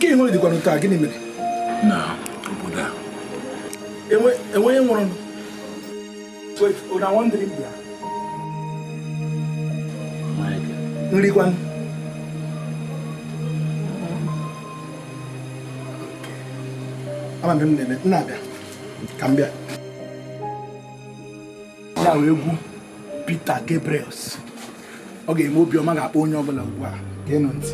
Nke ịhụrụ dịkwa n'ụta gịnị mere? Na obodo a. Enweghị nwụrụ. Wait, una wondering bịa. Nri kwan. Ama m nene, na-abịa. Ka m bịa. Ya wee egwu Peter Gabriels. Ọ ga-eme obiọma ga-akpọ onye ọbụla ugbu a. Geenụ ntị.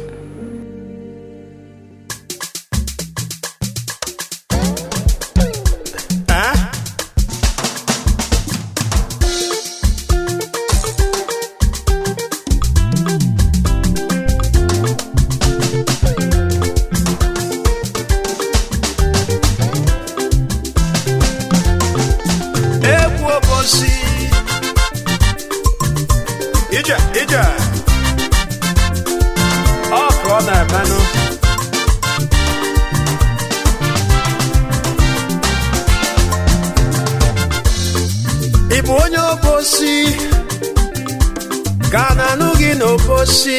Ija. Oh, brother, manu. Ibu onye obosi, Ghana nugi n'obosi,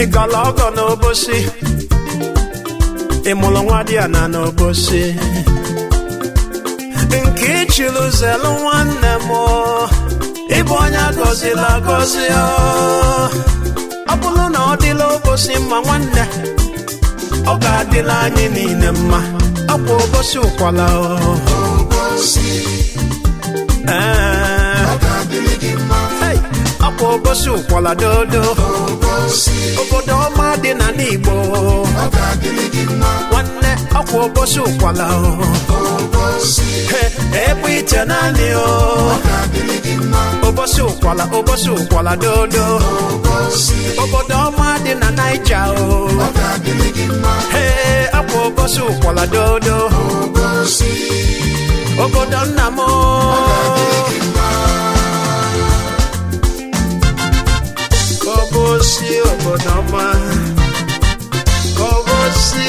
Igalago n'obosi, Imulongwadia na n'obosi, Nke Chiluzelu nwanne mo. Ibu onye gọzila agọzi ọ bụrụ na ọ dịla ụbọchị mma nwanne ọ ga-adịla anyị niile mma akwa ụbọchị ụkwala akwa ụbọchị ụkwala dodo obodo ọma dị na n'Igbo nwanne akwa ụbọchị ụkwala ebe ite naanị Obosi ụkwala dodo obodo ọma dị na Naija akwa obosi ụkwala dodo obodo nna m obosi obodo ọma obosi